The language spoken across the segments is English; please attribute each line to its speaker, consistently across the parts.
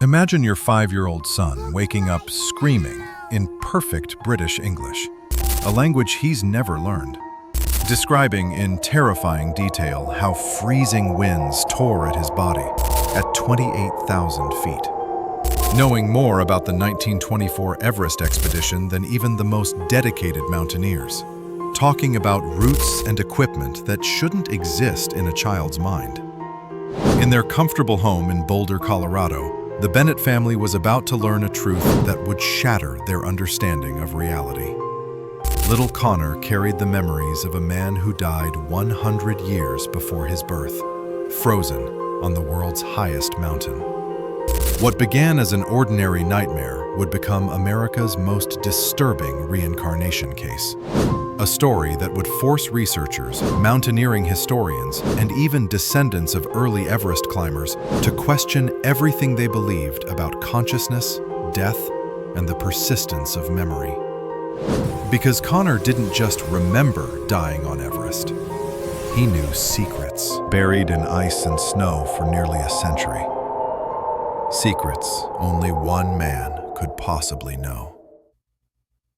Speaker 1: Imagine your 5-year-old son waking up screaming in perfect British English, a language he's never learned, describing in terrifying detail how freezing winds tore at his body at 28,000 feet. Knowing more about the 1924 Everest expedition than even the most dedicated mountaineers. Talking about routes and equipment that shouldn't exist in a child's mind. In their comfortable home in Boulder, Colorado, the Bennett family was about to learn a truth that would shatter their understanding of reality. Little Connor carried the memories of a man who died 100 years before his birth, frozen on the world's highest mountain. What began as an ordinary nightmare would become America's most disturbing reincarnation case. A story that would force researchers, mountaineering historians, and even descendants of early Everest climbers to question everything they believed about consciousness, death, and the persistence of memory. Because Connor didn't just remember dying on Everest. He knew secrets buried in ice and snow for nearly a century. Secrets only one man could possibly know.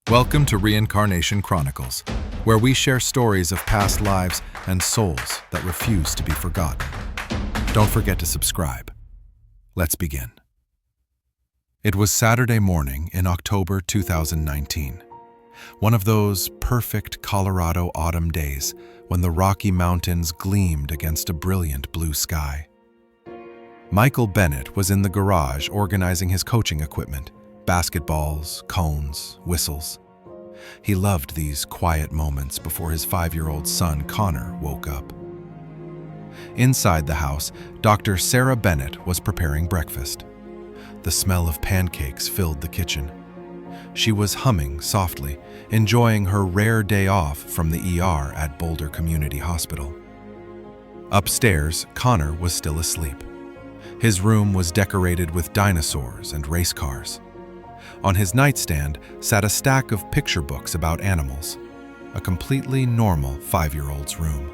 Speaker 1: Welcome to Reincarnation Chronicles, where we share stories of past lives and souls that refuse to be forgotten. Don't forget to subscribe. Let's begin. It was Saturday morning in October 2019, one of those perfect Colorado autumn days when the Rocky Mountains gleamed against a brilliant blue sky. Michael Bennett was in the garage organizing his coaching equipment. Basketballs, cones, whistles. He loved these quiet moments before his 5-year-old son Connor woke up. Inside the house, Dr. Sarah Bennett was preparing breakfast. The smell of pancakes filled the kitchen. She was humming softly, enjoying her rare day off from the ER at Boulder Community Hospital. Upstairs, Connor was still asleep. His room was decorated with dinosaurs and race cars. On his nightstand sat a stack of picture books about animals, a completely normal 5-year-old's room.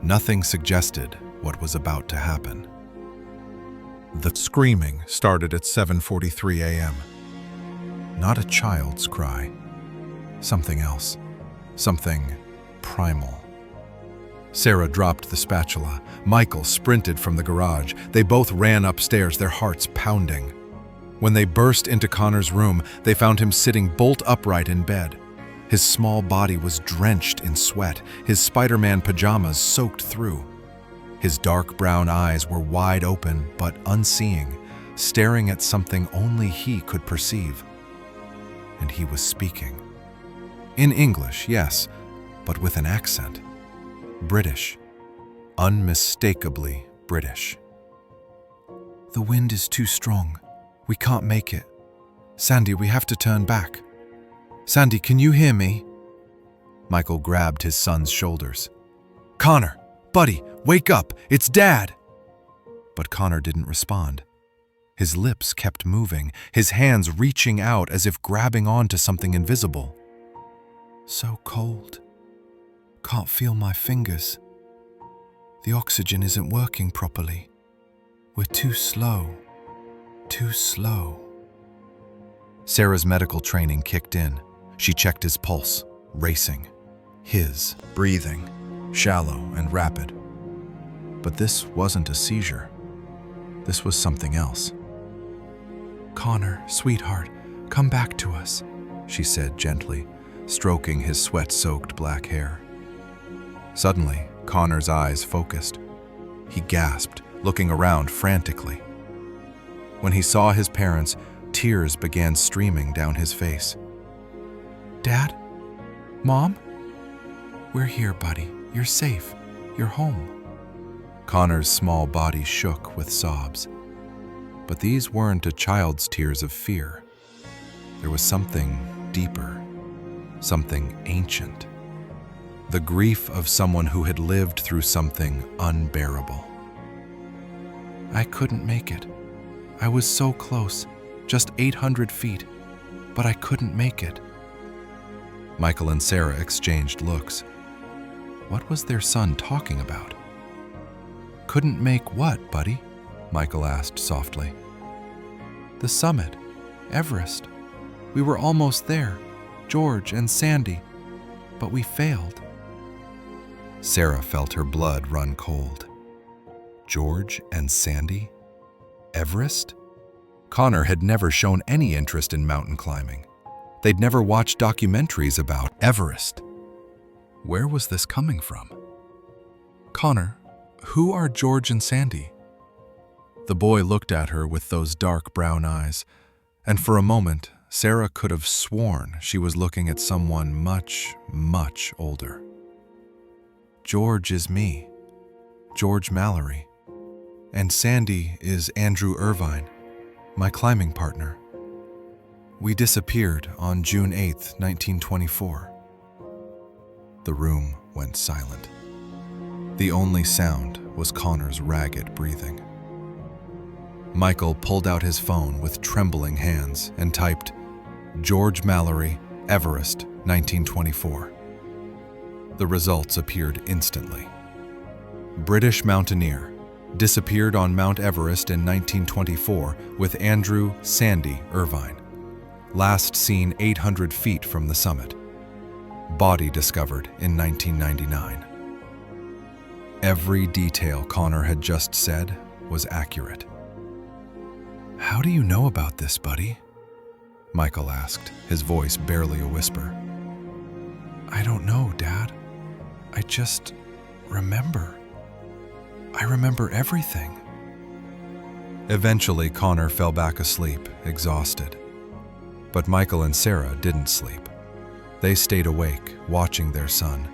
Speaker 1: Nothing suggested what was about to happen. The screaming started at 7:43 a.m. Not a child's cry. Something else. Something primal. Sarah dropped the spatula. Michael sprinted from the garage. They both ran upstairs, their hearts pounding. When they burst into Connor's room, they found him sitting bolt upright in bed. His small body was drenched in sweat, his Spider-Man pajamas soaked through. His dark brown eyes were wide open but unseeing, staring at something only he could perceive. And he was speaking. In English, yes, but with an accent. British. Unmistakably British. "The wind is too strong. We can't make it. Sandy, we have to turn back. Sandy, can you hear me?" Michael grabbed his son's shoulders. "Connor, buddy, wake up! It's Dad!" But Connor didn't respond. His lips kept moving, his hands reaching out as if grabbing onto something invisible. "So cold. Can't feel my fingers. The oxygen isn't working properly. We're too slow. Too slow." Sarah's medical training kicked in. She checked his pulse, racing. His breathing, shallow and rapid. But this wasn't a seizure. This was something else. "Connor, sweetheart, come back to us," she said gently, stroking his sweat-soaked black hair. Suddenly, Connor's eyes focused. He gasped, looking around frantically. When he saw his parents, tears began streaming down his face. "Dad? Mom? We're here, buddy. You're safe. You're home." Connor's small body shook with sobs. But these weren't a child's tears of fear. There was something deeper, something ancient. The grief of someone who had lived through something unbearable. "I couldn't make it. I was so close, just 800 feet, but I couldn't make it." Michael and Sarah exchanged looks. What was their son talking about? "Couldn't make what, buddy?" Michael asked softly.
Speaker 2: The summit. Everest. We were almost there, George and Sandy, but we failed.
Speaker 1: Sarah felt her blood run cold. George and Sandy? Everest? Connor had never shown any interest in mountain climbing. They'd never watched documentaries about Everest. Where was this coming from?
Speaker 2: Connor, who are George and Sandy?
Speaker 1: The boy looked at her with those dark brown eyes, and for a moment, Sarah could have sworn she was looking at someone much, much older. George is me, George Mallory, and Sandy is Andrew Irvine, my climbing partner. We disappeared on June 8th, 1924. The room went silent. The only sound was Connor's ragged breathing. Michael pulled out his phone with trembling hands and typed, "George Mallory, Everest, 1924. The results appeared instantly. British mountaineer, disappeared on Mount Everest in 1924 with Andrew Sandy Irvine. Last seen 800 feet from the summit. Body discovered in 1999. Every detail Connor had just said was accurate. "How do you know about this, buddy?" Michael asked, his voice barely a whisper.
Speaker 2: I don't know, Dad. I just remember. I remember everything.
Speaker 1: Eventually, Connor fell back asleep, exhausted. But Michael and Sarah didn't sleep. They stayed awake, watching their son,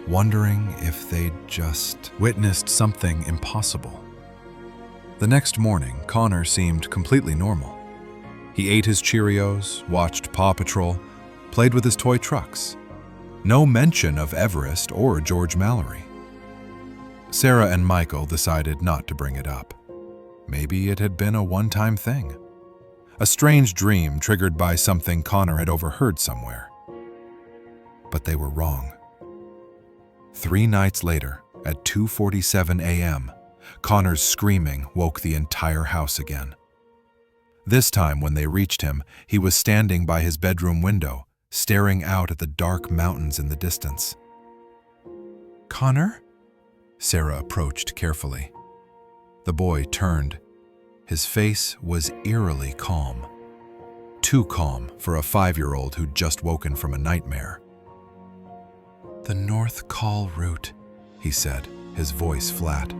Speaker 1: wondering if they'd just witnessed something impossible. The next morning, Connor seemed completely normal. He ate his Cheerios, watched Paw Patrol, played with his toy trucks. No mention of Everest or George Mallory. Sarah and Michael decided not to bring it up. Maybe it had been a one-time thing. A strange dream triggered by something Connor had overheard somewhere. But they were wrong. 3 nights later, at 2:47 a.m., Connor's screaming woke the entire house again. This time, when they reached him, he was standing by his bedroom window, staring out at the dark mountains in the distance.
Speaker 2: Connor?
Speaker 1: Sarah approached carefully. The boy turned. His face was eerily calm. Too calm for a 5-year-old who'd just woken from a nightmare.
Speaker 2: The North Col route, he said, his voice flat.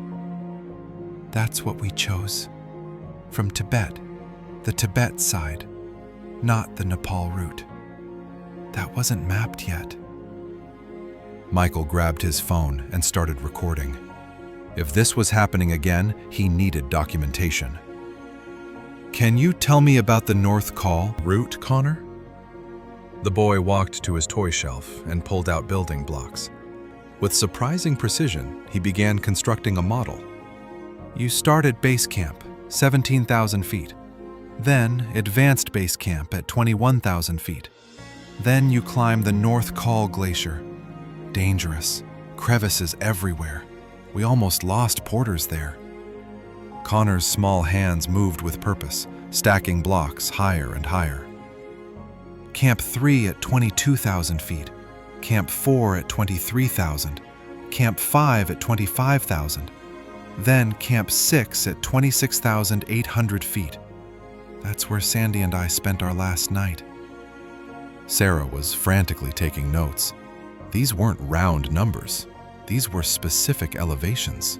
Speaker 2: That's what we chose. From Tibet, the Tibet side, not the Nepal route. That wasn't mapped yet.
Speaker 1: Michael grabbed his phone and started recording. If this was happening again, he needed documentation. "Can you tell me about the North Col route, Connor?" The boy walked to his toy shelf and pulled out building blocks. With surprising precision, he began constructing a model.
Speaker 2: You start at base camp, 17,000 feet. Then advanced base camp at 21,000 feet. Then you climb the North Col Glacier. Dangerous, crevices everywhere. We almost lost porters there.
Speaker 1: Connor's small hands moved with purpose, stacking blocks higher and higher.
Speaker 2: Camp 3 at 22,000 feet. Camp 4 at 23,000. Camp 5 at 25,000. Then Camp 6 at 26,800 feet. That's where Sandy and I spent our last night.
Speaker 1: Sarah was frantically taking notes. These weren't round numbers. These were specific elevations.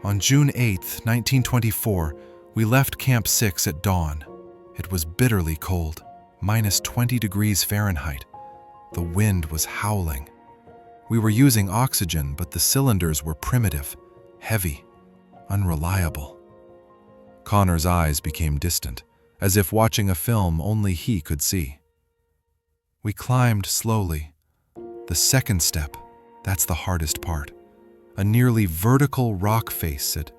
Speaker 2: On June 8th, 1924, we left Camp 6 at dawn. It was bitterly cold, minus 20 degrees Fahrenheit. The wind was howling. We were using oxygen, but the cylinders were primitive, heavy, unreliable.
Speaker 1: Connor's eyes became distant, as if watching a film only he could see.
Speaker 2: We climbed slowly. The second step, that's the hardest part. A nearly vertical rock face at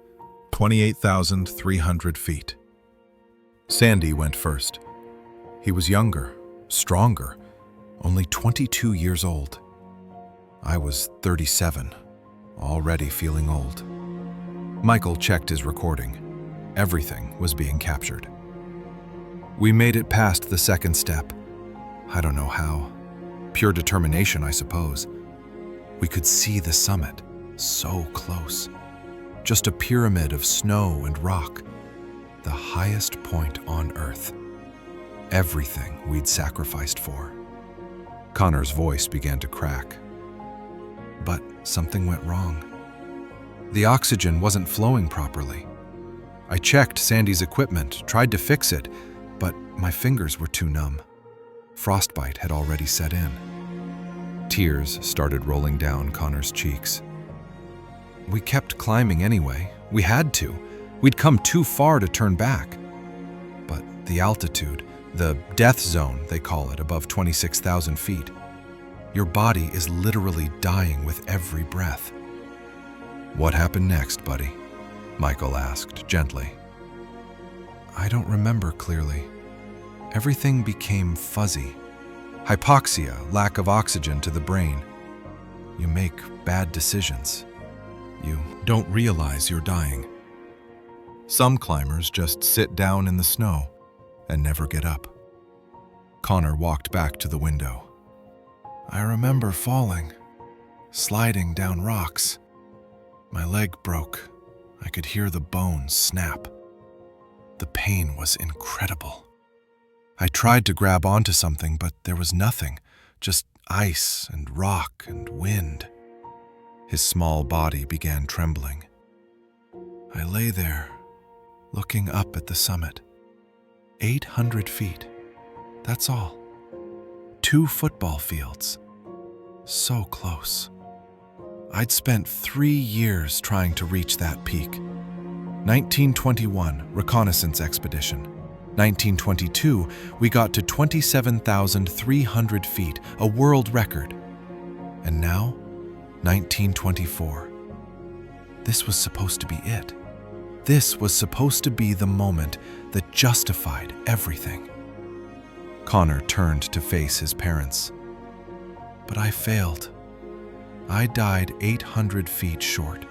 Speaker 1: 28,300 feet. Sandy went first. He was younger, stronger, only 22 years old. I was 37, already feeling old. Michael checked his recording. Everything was being captured.
Speaker 2: We made it past the second step. I don't know how. Pure determination, I suppose. We could see the summit, so close. Just a pyramid of snow and rock, the highest point on Earth. Everything we'd sacrificed for. Connor's voice began to crack. But something went wrong. The oxygen wasn't flowing properly. I checked Sandy's equipment, tried to fix it, but my fingers were too numb. Frostbite had already set in. Tears started rolling down Connor's cheeks. We kept climbing anyway. We had to. We'd come too far to turn back. But the altitude, the death zone, they call it, above 26,000 feet. Your body is literally dying with every breath. What happened next, buddy? Michael asked gently. I don't remember clearly. Everything became fuzzy. Hypoxia, lack of oxygen to the brain. You make bad decisions. You don't realize you're dying. Some climbers just sit down in the snow and never get up. Connor walked back to the window. I remember falling, sliding down rocks. My leg broke. I could hear the bones snap. The pain was incredible. I tried to grab onto something, but there was nothing, just ice and rock and wind. His small body began trembling. I lay there, looking up at the summit. 800 feet, that's all. 2 football fields. So close. I'd spent 3 years trying to reach that peak. 1921, reconnaissance expedition. 1922, we got to 27,300 feet, a world record. And now, 1924. This was supposed to be it. This was supposed to be the moment that justified everything. Connor turned to face his parents. But I failed. I died 800 feet short,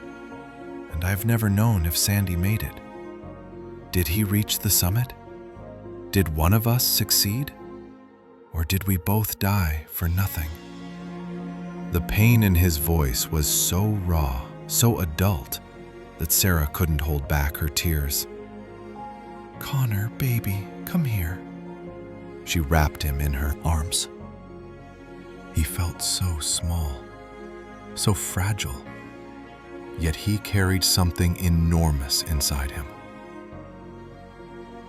Speaker 2: and I've never known if Sandy made it. Did he reach the summit? Did one of us succeed? Or did we both die for nothing? The pain in his voice was so raw, so adult, that Sarah couldn't hold back her tears. Connor, baby, come here. She wrapped him in her arms. He felt so small, so fragile, yet he carried something enormous inside him.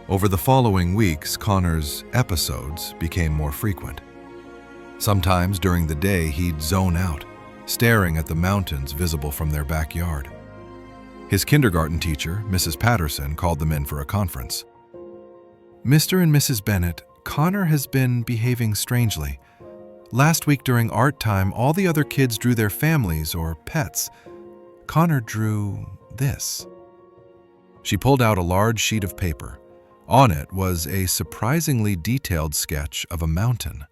Speaker 2: Over the following weeks, Connor's episodes became more frequent. Sometimes during the day, he'd zone out, staring at the mountains visible from their backyard. His kindergarten teacher, Mrs. Patterson, called them in for a conference. Mr. and Mrs. Bennett, Connor has been behaving strangely. Last week during art time, all the other kids drew their families or pets. Connor drew this. She pulled out a large sheet of paper. On it was a surprisingly detailed sketch of a mountain.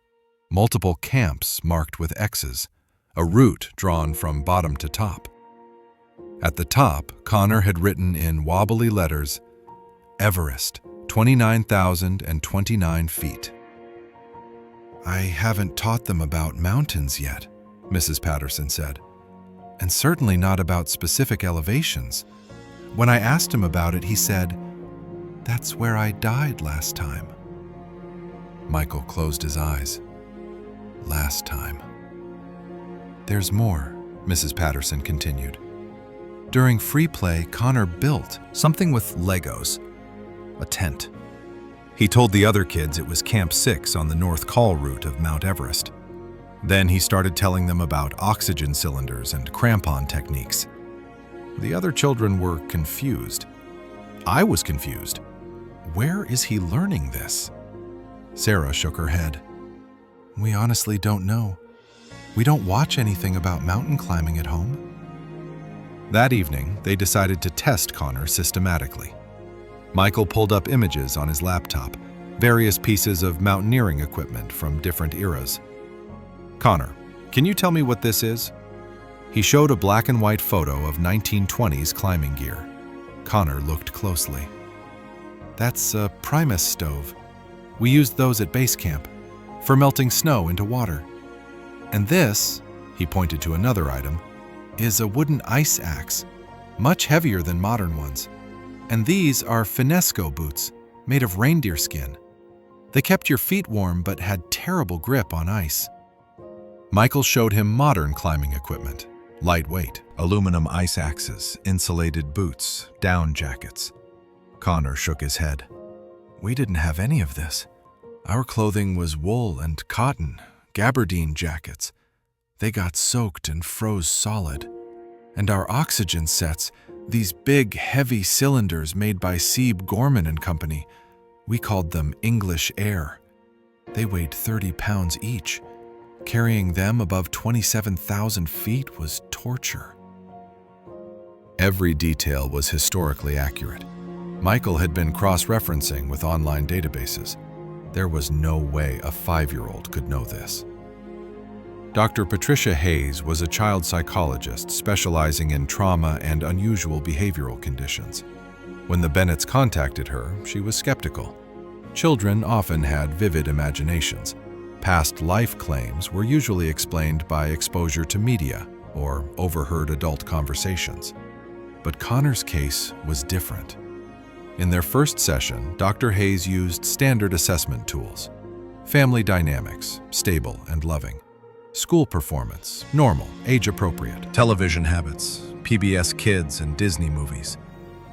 Speaker 2: Multiple camps marked with X's, a route drawn from bottom to top. At the top, Connor had written in wobbly letters, Everest, 29,029 feet. I haven't taught them about mountains yet, Mrs. Patterson said, and certainly not about specific elevations. When I asked him about it, he said, That's where I died last time. Michael closed his eyes. Last time. There's more, Mrs. Patterson continued. During free play, Connor built something with Legos, a tent. He told the other kids it was Camp 6 on the North Col route of Mount Everest. Then he started telling them about oxygen cylinders and crampon techniques. The other children were confused. I was confused. Where is he learning this? Sarah shook her head. We honestly don't know. We don't watch anything about mountain climbing at home. That evening, they decided to test Connor systematically. Michael pulled up images on his laptop, various pieces of mountaineering equipment from different eras. Connor, can you tell me what this is? He showed a black and white photo of 1920s climbing gear. Connor looked closely. That's a Primus stove. We used those at base camp for melting snow into water. And this," he pointed to another item, "is a wooden ice axe, much heavier than modern ones. And these are finnesko boots, made of reindeer skin. They kept your feet warm but had terrible grip on ice." Michael showed him modern climbing equipment. Lightweight,
Speaker 1: Aluminum ice axes, insulated boots, down jackets. Connor shook his head. "We didn't have any of this. Our clothing was wool and cotton, gabardine jackets. They got soaked and froze solid. And our oxygen sets, these big, heavy cylinders made by Sieb Gorman and Company, we called them English Air. They weighed 30 pounds each. Carrying them above 27,000 feet was torture." Every detail was historically accurate. Michael had been cross-referencing with online databases. There was no way a 5-year-old could know this. Dr. Patricia Hayes was a child psychologist specializing in trauma and unusual behavioral conditions. When the Bennetts contacted her, she was skeptical. Children often had vivid imaginations. Past life claims were usually explained by exposure to media or overheard adult conversations. But Connor's case was different. In their first session, Dr. Hayes used standard assessment tools. Family dynamics, stable and loving. School performance, normal, age-appropriate. Television habits, PBS Kids and Disney movies.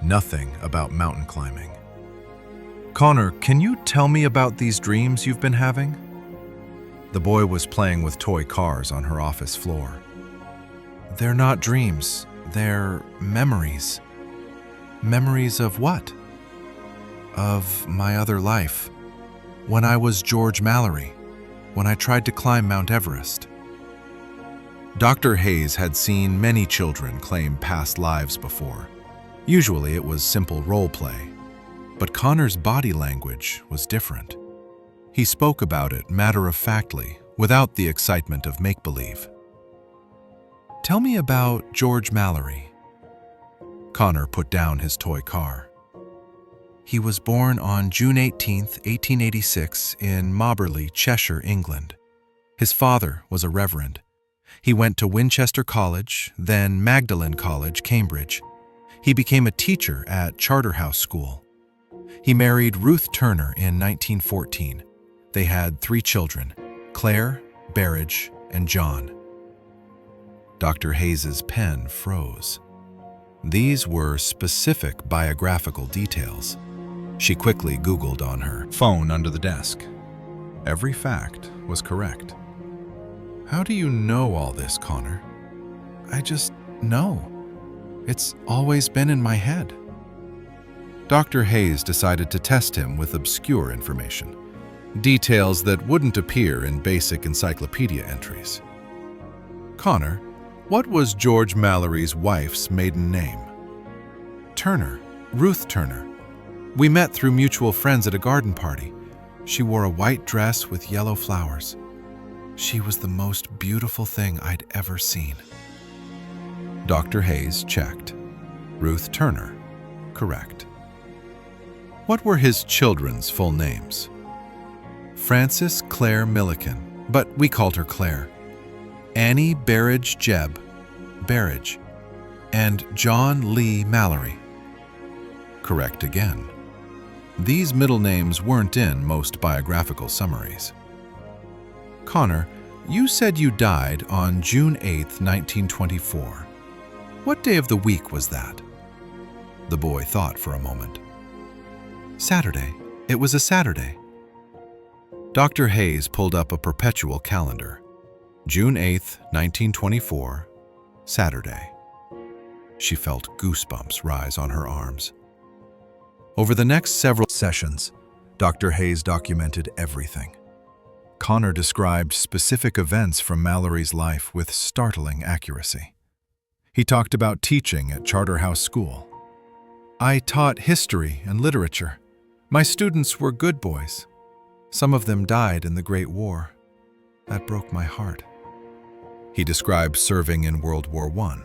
Speaker 1: Nothing about mountain climbing. "Connor, can you tell me about these dreams you've been having?" The boy was playing with toy cars on her office floor. "They're not dreams, they're memories." "Memories of what?" "Of my other life. When I was George Mallory, when I tried to climb Mount Everest." Dr. Hayes had seen many children claim past lives before. Usually it was simple role play. But Connor's body language was different. He spoke about it matter-of-factly, without the excitement of make-believe. "Tell me about George Mallory." Connor put down his toy car. "He was born on June 18, 1886, in Mobberley, Cheshire, England. His father was a reverend. He went to Winchester College, then Magdalen College, Cambridge. He became a teacher at Charterhouse School. He married Ruth Turner in 1914. They had 3 children, Claire, Berridge, and John." Dr. Hayes's pen froze. These were specific biographical details. She quickly Googled on her phone under the desk. Every fact was correct. "How do you know all this, Connor?" "I just know. It's always been in my head." Dr. Hayes decided to test him with obscure information. Details that wouldn't appear in basic encyclopedia entries. "Connor, what was George Mallory's wife's maiden name?" "Turner, Ruth Turner. We met through mutual friends at a garden party. She wore a white dress with yellow flowers. She was the most beautiful thing I'd ever seen." Dr. Hayes checked. Ruth Turner, correct. What were his children's full names? Frances Claire Milliken, but we called her Claire. Annie Berridge Jebb, Berridge, and John Lee Mallory. Correct again. These middle names weren't in most biographical summaries. "Connor, you said you died on June 8, 1924. What day of the week was that?" The boy thought for a moment. "Saturday. It was a Saturday." Dr. Hayes pulled up a perpetual calendar. June 8, 1924, Saturday. She felt goosebumps rise on her arms. Over the next several sessions, Dr. Hayes documented everything. Connor described specific events from Mallory's life with startling accuracy. He talked about teaching at Charterhouse School. "I taught history and literature. My students were good boys. Some of them died in the Great War. That broke my heart." He described serving in World War I.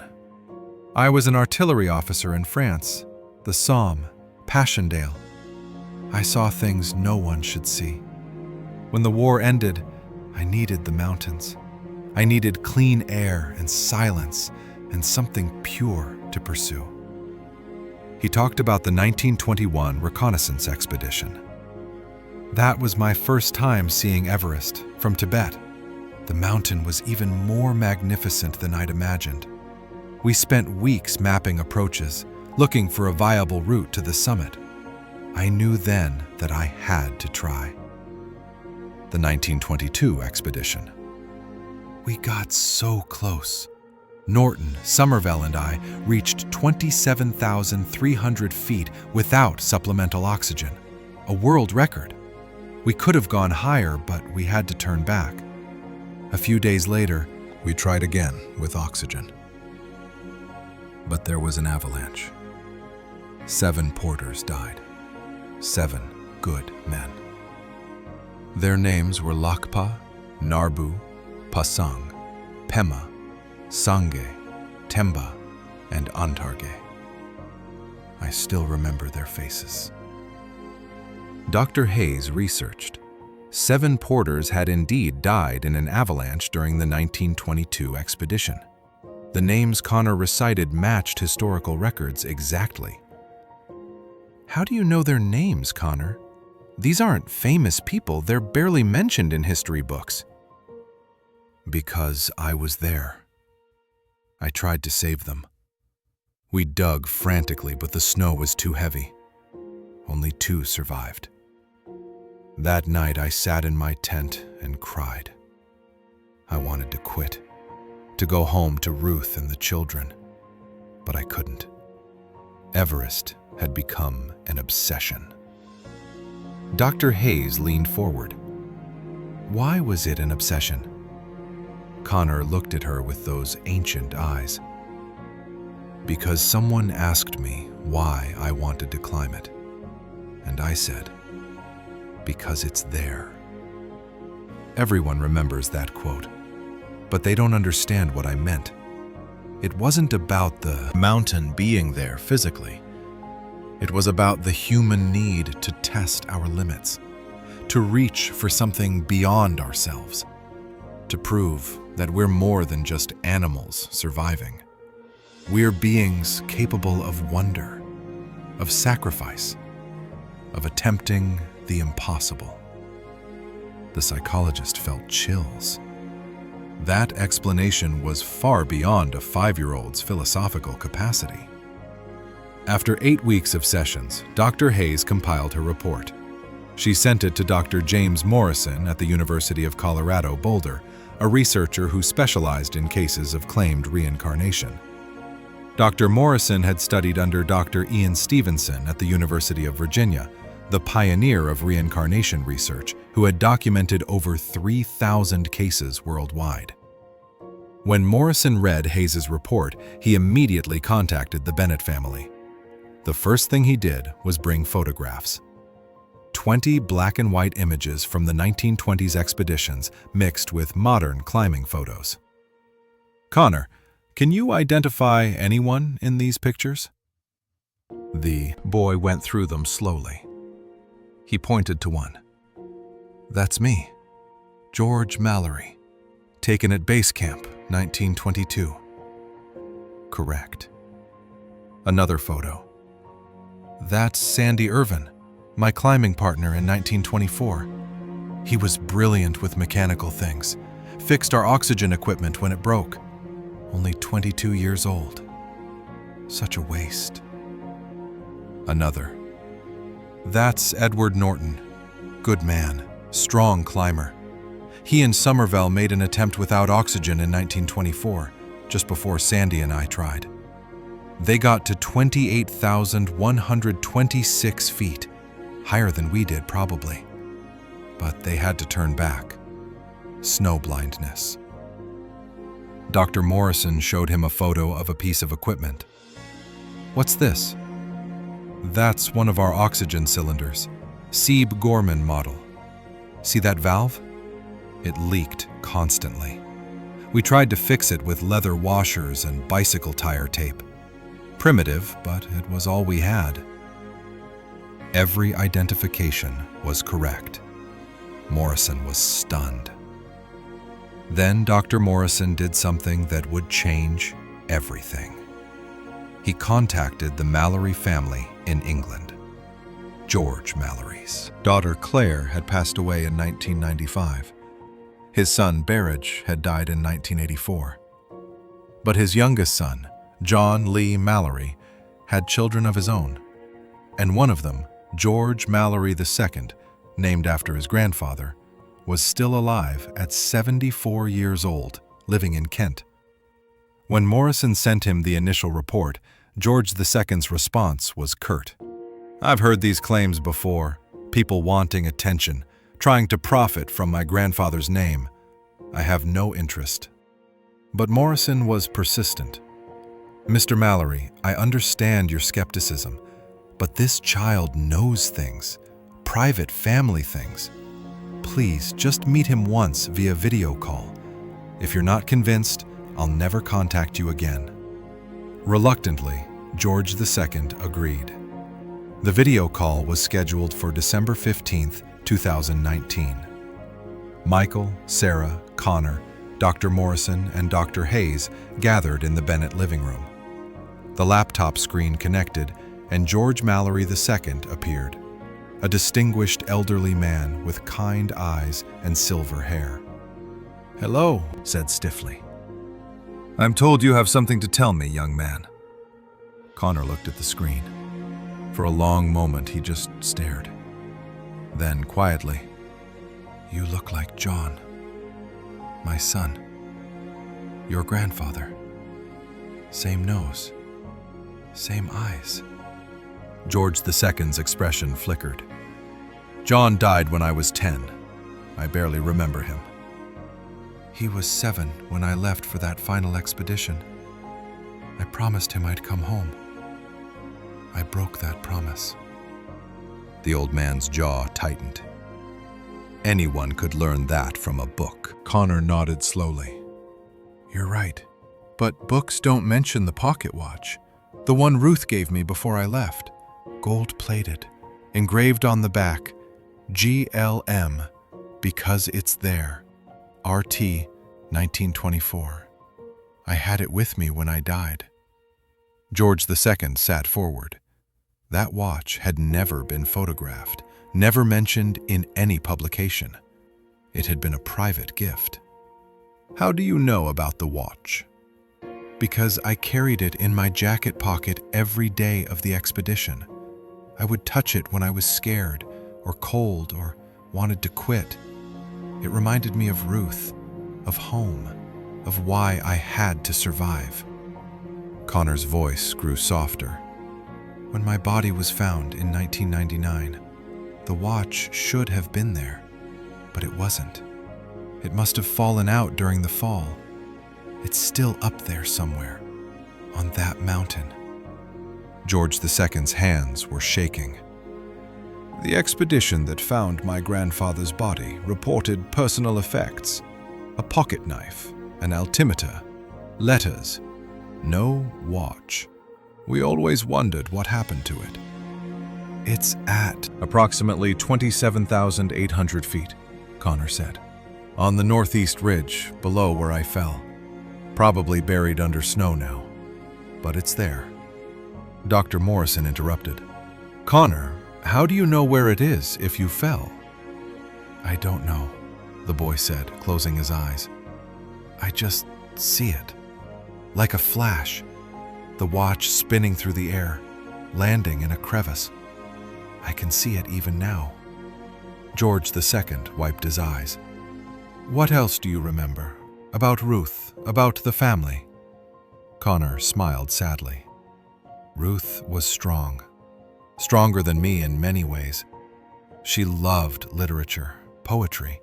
Speaker 1: "I was an artillery officer in France, the Somme, Passchendaele. I saw things no one should see.
Speaker 2: When the war ended, I needed the mountains. I needed clean air and silence and something pure to pursue. He talked about the 1921 reconnaissance expedition. That was my first time seeing Everest from Tibet. The mountain was even more magnificent than I'd imagined. We spent weeks mapping approaches, looking for a viable route to the summit. I knew then that I had to try. The 1922 expedition. We got so close. Norton, Somervell, and I reached 27,300 feet without supplemental oxygen, a world record. We could have gone higher, but we had to turn back. A few days later,
Speaker 1: We tried again with oxygen. But there was an avalanche. 7 porters died. 7 good men. Their names were Lakpa, Narbu, Pasang, Pema, Sangye, Temba, and Antarge. I still remember their faces. Dr. Hayes researched. 7 porters had indeed died in an avalanche during the 1922 expedition. The names Connor recited matched historical records exactly. How do you know their names, Connor? These aren't famous people. They're barely mentioned in history books. Because I was there. I tried to save them. We dug frantically, but the snow was too heavy. Only 2 survived. That night, I sat in my tent and cried. I wanted to quit, to go home to Ruth and the children, but I couldn't. Everest had become an obsession. Dr. Hayes leaned forward. Why was it an obsession? Connor looked at her with those ancient eyes. Because someone asked me why I wanted to climb it, and I said, because it's there. Everyone remembers that quote, but they don't understand what I meant. It wasn't about the mountain being there physically. It was about the human need to test our limits, to reach for something beyond ourselves, to prove that we're more than just animals surviving. We're beings capable of wonder, of sacrifice, of attempting the impossible. The psychologist felt chills. That explanation was far beyond a 5-year-old's philosophical capacity. After 8 weeks of sessions, Dr. Hayes compiled her report. She sent it to Dr. James Morrison at the University of Colorado, Boulder, a researcher who specialized in cases of claimed reincarnation. Dr. Morrison had studied under Dr. Ian Stevenson at the University of Virginia, the pioneer of reincarnation research, who had documented over 3,000 cases worldwide. When Morrison read Hayes's report, he immediately contacted the Bennett family. The first thing he did was bring photographs. 20 black and white images from the 1920s expeditions mixed with modern climbing photos. Connor, can you identify anyone in these pictures? The boy went through them slowly. He pointed to one. That's me, George Mallory, taken at base camp, 1922. Correct. Another photo. That's Sandy Irvin, my climbing partner in 1924. He was brilliant with mechanical things, fixed our oxygen equipment when it broke. Only 22 years old. Such a waste. Another. That's Edward Norton. Good man, strong climber. He and Somervell made an attempt without oxygen in 1924, just before Sandy and I tried. They got to 28,126 feet, higher than we did probably. But they had to turn back. Snow blindness. Dr. Morrison showed him a photo of a piece of equipment. What's this? That's one of our oxygen cylinders, Sieb Gorman model. See that valve? It leaked constantly. We tried to fix it with leather washers and bicycle tire tape. Primitive, but it was all we had. Every identification was correct.
Speaker 2: Morrison was stunned. Then Dr. Morrison did something that would change everything. He contacted the Mallory family in England. George Mallory's
Speaker 1: Daughter Claire had passed away in 1995. His son Barrage had died in 1984. But his youngest son, John Lee Mallory, had children of his own. And one of them, George Mallory II, named after his grandfather, was still alive at 74 years old, living in Kent. When Morrison sent him the initial report, George II's response was curt. "I've heard these claims before, people wanting attention, trying to profit from my grandfather's name. I have no interest." But Morrison was persistent. "Mr. Mallory, I understand your skepticism, but this child knows things, private family things. Please just meet him once via video call. If you're not convinced, I'll never contact you again." Reluctantly, George II agreed. The video call was scheduled for December 15, 2019. Michael, Sarah, Connor, Dr. Morrison, and Dr. Hayes gathered in the Bennett living room. The laptop screen connected, and George Mallory II appeared, a distinguished elderly man with kind eyes and silver hair. "Hello," said stiffly. "I'm told you have something to tell me, young man." Connor looked at the screen. For a long moment, he just stared. Then, quietly, "You look like John, my son, your grandfather. Same nose, same eyes." George II's expression flickered. "John died when I was 10. I barely remember him." "He was 7 when I left for that final expedition. I promised him I'd come home. I broke that promise." The old man's jaw tightened. Anyone could learn that from a book. Connor nodded slowly. "You're right. But books don't mention the pocket watch. The one Ruth gave me before I left. Gold-plated, engraved on the back, GLM, because it's there. RT 1924. I had it with me when I died." George II sat forward. That watch had never been photographed, never mentioned in any publication. It had been a private gift. "How do you know about the watch?" "Because I carried it in my jacket pocket every day of the expedition. I would touch it when I was scared or cold or wanted to quit. It reminded me of Ruth, of home, of why I had to survive." Connor's voice grew softer. "When my body was found in 1999, the watch should have been there, but it wasn't. It must have fallen out during the fall. It's still up there somewhere, on that mountain." George II's hands were shaking. "The expedition that found my grandfather's body reported personal effects, a pocket knife, an altimeter, letters, no watch. We always wondered what happened to it." "It's at approximately 27,800 feet, Connor said. "On the northeast ridge, below where I fell. Probably buried under snow now, but it's there." Dr. Morrison interrupted. "Connor, how do you know where it is if you fell?" "I don't know," the boy said, closing his eyes. "I just see it, like a flash. The watch spinning through the air, landing in a crevice. I can see it even now." George II wiped his eyes. "What else do you remember? About Ruth, about the family?" Connor smiled sadly. "Ruth was strong, stronger than me in many ways. She loved literature, poetry.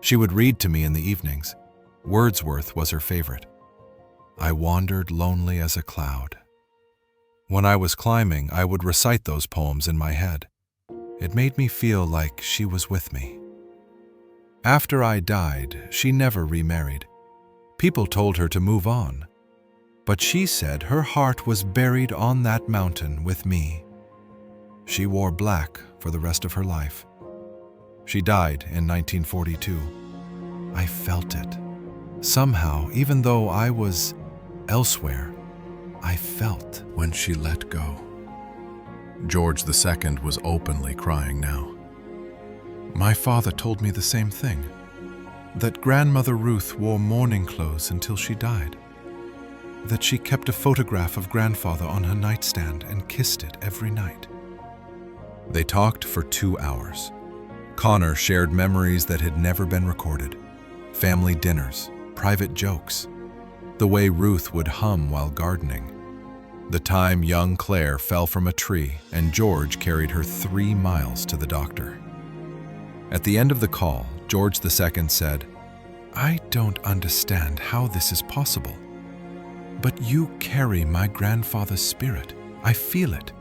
Speaker 1: She would read to me in the evenings. Wordsworth was her favorite. I wandered lonely as a cloud. When I was climbing, I would recite those poems in my head. It made me feel like she was with me." After I died, she never remarried. People told her to move on, but she said her heart was buried on that mountain with me. She wore black for the rest of her life.
Speaker 2: She died in 1942. I felt it. Somehow, even though I was elsewhere, I felt when she let go.
Speaker 1: George II was openly crying now.
Speaker 2: My father told me the same thing, that Grandmother Ruth wore mourning clothes until she died, that she kept a photograph of Grandfather on her nightstand and kissed it every night.
Speaker 1: They talked for 2 hours. Connor shared memories that had never been recorded. Family dinners, private jokes, the way Ruth would hum while gardening, the time young Claire fell from a tree and George carried her 3 miles to the doctor. At the end of the call, George II said, "I don't understand how this is possible, but you carry my grandfather's spirit. I feel it.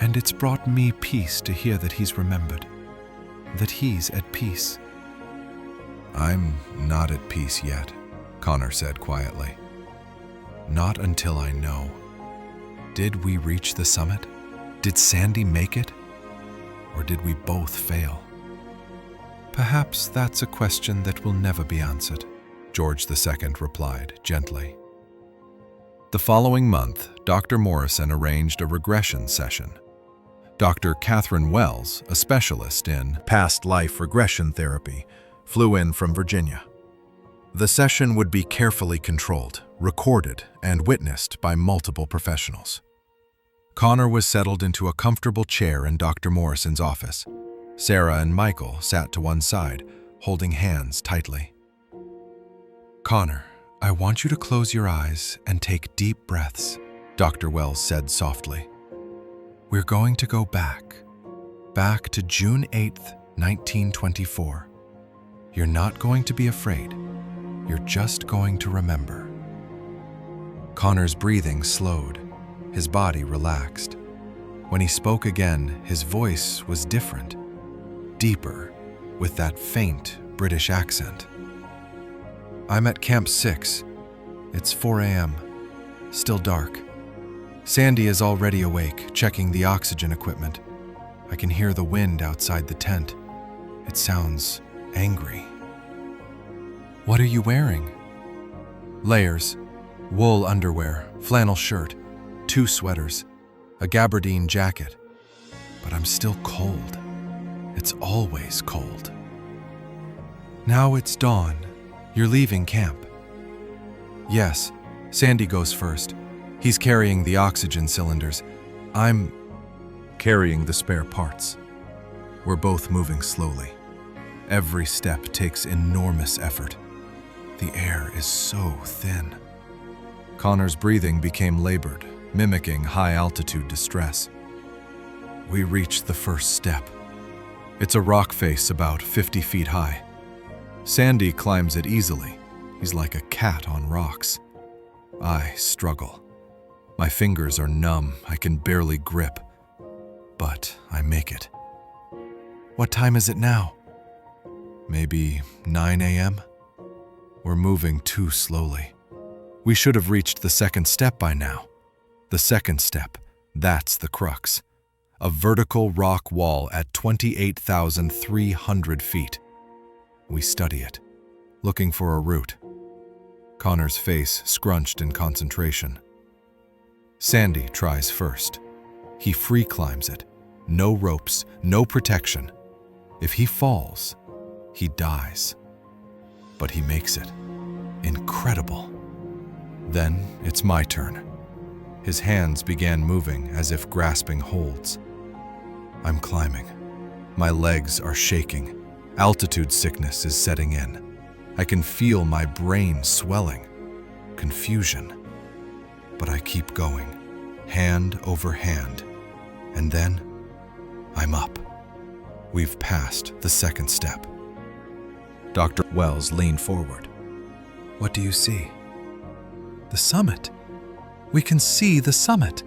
Speaker 1: And it's brought me peace to hear that he's remembered, that he's at peace." "I'm not at peace yet," Connor said quietly. "Not until I know. Did we reach the summit? Did Sandy make it? Or did we both fail?"
Speaker 2: "Perhaps that's a question that will never be answered,"
Speaker 1: George II replied gently. The following month, Dr. Morrison arranged a regression session. Dr. Catherine Wells, a specialist in past life regression therapy, flew in from Virginia. The session would be carefully controlled, recorded, and witnessed by multiple professionals. Connor was settled into a comfortable chair in Dr. Morrison's office. Sarah and Michael sat to one side, holding hands tightly.
Speaker 2: "Connor, I want you to close your eyes and take deep breaths,"
Speaker 1: Dr. Wells said softly.
Speaker 2: "We're going to go back to June 8th, 1924. You're not going to be afraid. You're just going to remember." Connor's breathing slowed. His body relaxed. When he spoke again, his voice was different, deeper, with that faint British accent. "I'm at Camp 6. It's 4 a.m. Still dark. Sandy is already awake, checking the oxygen equipment. I can hear the wind outside the tent. It sounds angry." "What are you wearing?" "Layers. Wool underwear, flannel shirt, 2 sweaters, a gabardine jacket. But I'm still cold. It's always cold." "Now it's dawn. You're leaving camp." "Yes, Sandy goes first. He's carrying the oxygen cylinders. I'm
Speaker 1: carrying the spare parts. We're both moving slowly. Every step takes enormous effort. The air is so thin." Connor's breathing became labored, mimicking high-altitude distress. We reached the first step. It's a rock face about 50 feet high. Sandy climbs it easily. He's like a cat on rocks. I struggle. My fingers are numb. I can barely grip. But I make it.
Speaker 2: "What time is it now?"
Speaker 1: Maybe 9 a.m.? We're moving too slowly. We should have reached the second step by now. The second step, that's the crux. A vertical rock wall at 28,300 feet. We study it, looking for a route. Connor's face scrunched in concentration. Sandy tries first. He free climbs it. No ropes, no protection. If he falls, he dies. But he makes it. Incredible. Then it's my turn. His hands began moving as if grasping holds. I'm climbing. My legs are shaking. Altitude sickness is setting in. I can feel my brain swelling. Confusion. But I keep going, hand over hand. And then, I'm up. We've passed the second step. Dr. Wells leaned forward.
Speaker 2: "What do you see?" "The summit. We can see the summit.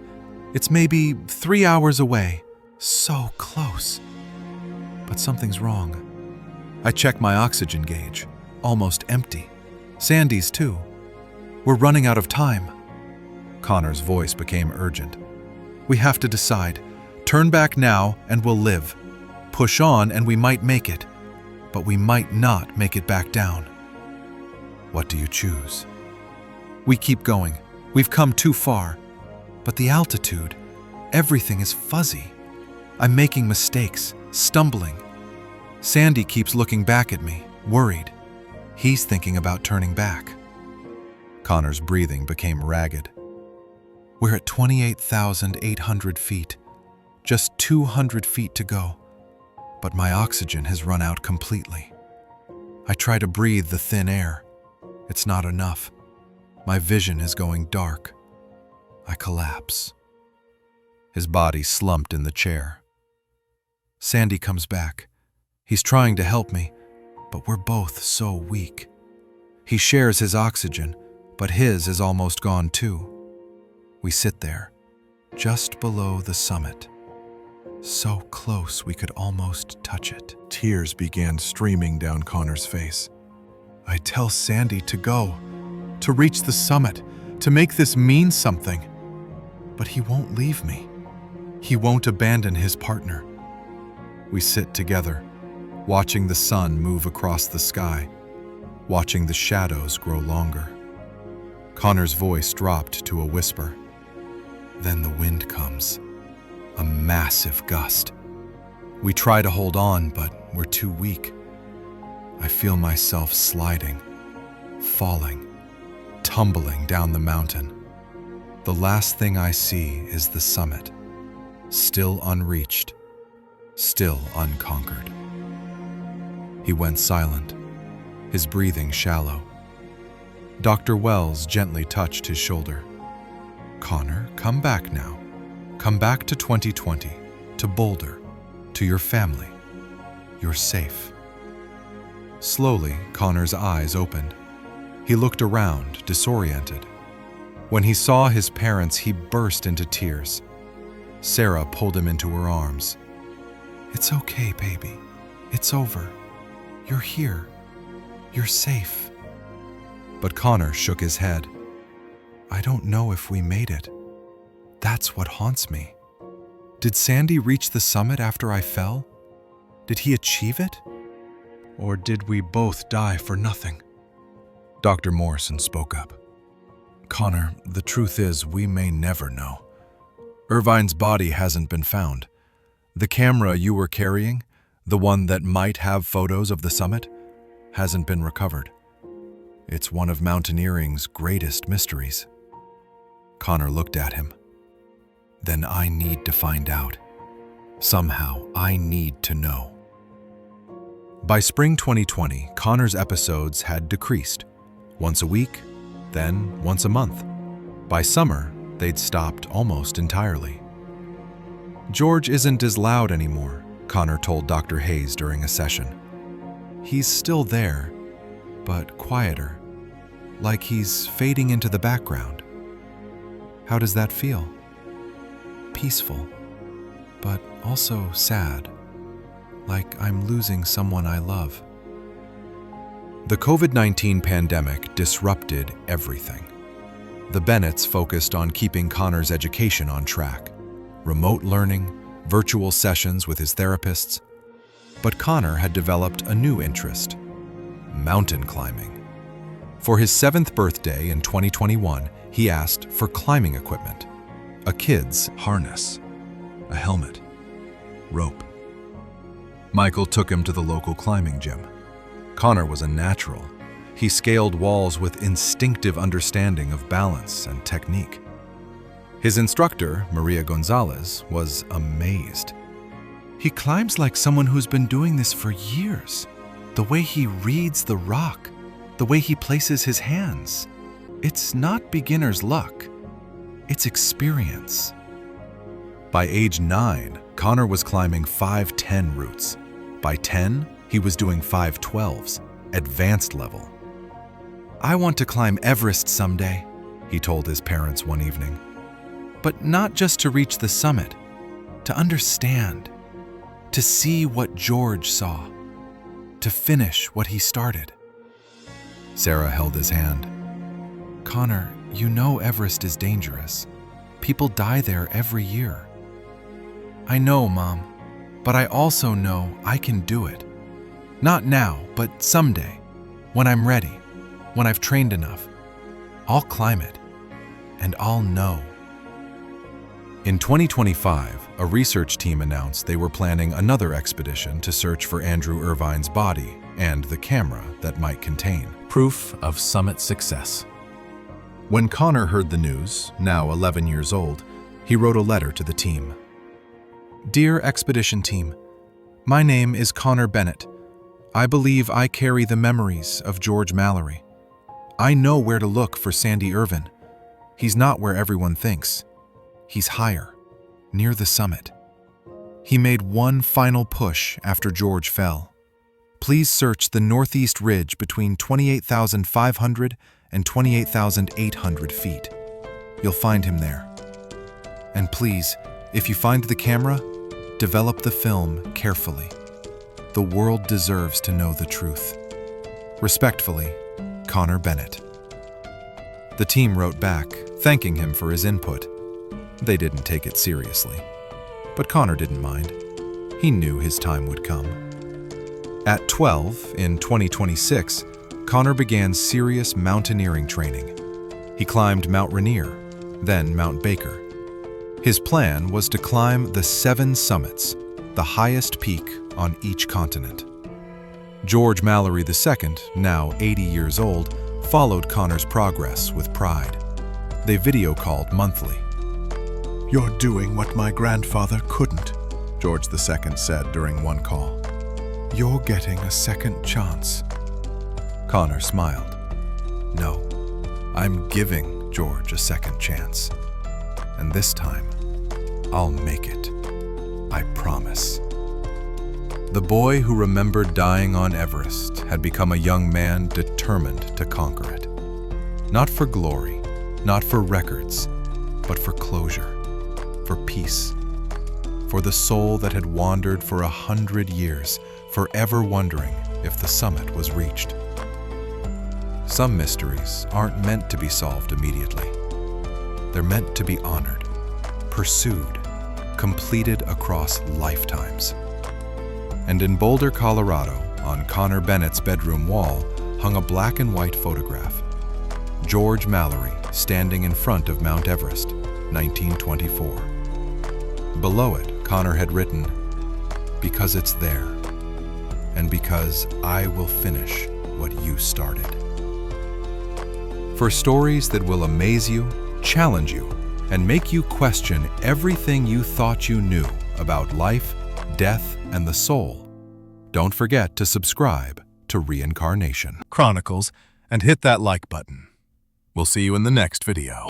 Speaker 2: It's maybe 3 hours away. So close. But something's wrong. I check my oxygen gauge. Almost empty. Sandy's too. We're running out of time."
Speaker 1: Connor's voice became urgent.
Speaker 2: "We have to decide. Turn back now and we'll live. push on and we might make it, but we might not make it back down. What do you choose? We keep going. We've come too far. But the altitude, everything is fuzzy. I'm making mistakes, stumbling. Sandy keeps looking back at me, worried. He's thinking about turning back. Connor's breathing became ragged. We're at 28,800 feet, just 200 feet to go, but my oxygen has run out completely. I try to breathe the thin air. It's not enough. My vision is going dark. I collapse. His body slumped in the chair. Sandy comes back. He's trying to help me, but we're both so weak. He shares his oxygen, but his is almost gone too. We sit there, just below the summit, so close we could almost touch it. Tears began streaming down Connor's face. I tell Sandy to go, to reach the summit, to make this mean something. But he won't leave me. He won't abandon his partner. We sit together, watching the sun move across the sky, watching the shadows grow longer. Connor's voice dropped to a whisper. Then the wind comes, a massive gust. We try to hold on, but we're too weak. I feel myself sliding, falling, tumbling down the mountain. The last thing I see is the summit, still unreached, still unconquered. He went silent, his breathing shallow. Dr. Wells gently touched his shoulder. Connor, come back now. Come back to 2020, to Boulder, to your family. You're safe. Slowly, Connor's eyes opened. He looked around, disoriented. When he saw his parents, he burst into tears. Sarah pulled him into her arms. It's okay, baby. It's over. You're here. You're safe. But Connor shook his head. I don't know if we made it. That's what haunts me. Did Sandy reach the summit after I fell? Did he achieve it? Or did we both die for nothing? Dr. Morrison spoke up. Connor, the truth is we may never know. Irvine's body hasn't been found. The camera you were carrying, the one that might have photos of the summit, hasn't been recovered. It's one of mountaineering's greatest mysteries. Connor looked at him. Then I need to find out. Somehow, I need to know. By spring 2020, Connor's episodes had decreased. Once a week, then once a month. By summer, they'd stopped almost entirely. George isn't as loud anymore, Connor told Dr. Hayes during a session. He's still there, but quieter, like he's fading into the background. How does that feel? Peaceful, but also sad, like I'm losing someone I love. The COVID-19 pandemic disrupted everything. The Bennetts focused on keeping Connor's education on track, remote learning, virtual sessions with his therapists. But Connor had developed a new interest, mountain climbing. For his 7th birthday in 2021, he asked for climbing equipment, a kid's harness, a helmet, rope. Michael took him to the local climbing gym. Connor was a natural. He scaled walls with instinctive understanding of balance and technique. His instructor, Maria Gonzalez, was amazed. He climbs like someone who's been doing this for years. The way he reads the rock, the way he places his hands. It's not beginner's luck. It's experience. By age 9, Connor was climbing 510 routes. By 10, he was doing 512s, advanced level. I want to climb Everest someday, he told his parents one evening. But not just to reach the summit, to understand, to see what George saw, to finish what he started. Sarah held his hand. Connor, you know Everest is dangerous. People die there every year. I know, Mom. But I also know I can do it. Not now, but someday, when I'm ready, when I've trained enough. I'll climb it, and I'll know. In 2025, a research team announced they were planning another expedition to search for Andrew Irvine's body and the camera that might contain
Speaker 1: Proof of summit success. When Connor heard the news, now 11 years old, he wrote a letter to the team. Dear expedition team, my name is Connor Bennett. I believe I carry the memories of George Mallory. I know where to look for Sandy Irvine. He's not where everyone thinks. He's higher, near the summit. He made one final push after George fell. Please search the northeast ridge between 28,500 and 28,800 feet. You'll find him there. And please, if you find the camera, develop the film carefully. The world deserves to know the truth. Respectfully, Connor Bennett. The team wrote back, thanking him for his input. They didn't take it seriously, but Connor didn't mind. He knew his time would come. At 12, in 2026, Connor began serious mountaineering training. He climbed Mount Rainier, then Mount Baker. His plan was to climb the 7 summits, the highest peak on each continent. George Mallory II, now 80 years old, followed Connor's progress with pride. They video called monthly.
Speaker 3: You're doing what my grandfather couldn't, George II said during one call. You're getting a second chance.
Speaker 2: Connor smiled. No, I'm giving George a second chance. And this time, I'll make it. I promise. The boy who remembered dying on Everest had become a young man determined to conquer it. Not for glory, not for records, but for closure, for peace, for the soul that had wandered for 100 years, forever wondering if the summit was reached. Some mysteries aren't meant to be solved immediately. They're meant to be honored, pursued, completed across lifetimes. And in Boulder, Colorado, on Connor Bennett's bedroom wall, hung a black and white photograph. George Mallory standing in front of Mount Everest, 1924. Below it, Connor had written, "Because it's there, and because I will finish what you started." For stories that will amaze you, challenge you, and make you question everything you thought you knew about life, death, and the soul, don't forget to subscribe to Reincarnation
Speaker 1: Chronicles and hit that like button. We'll see you in the next video.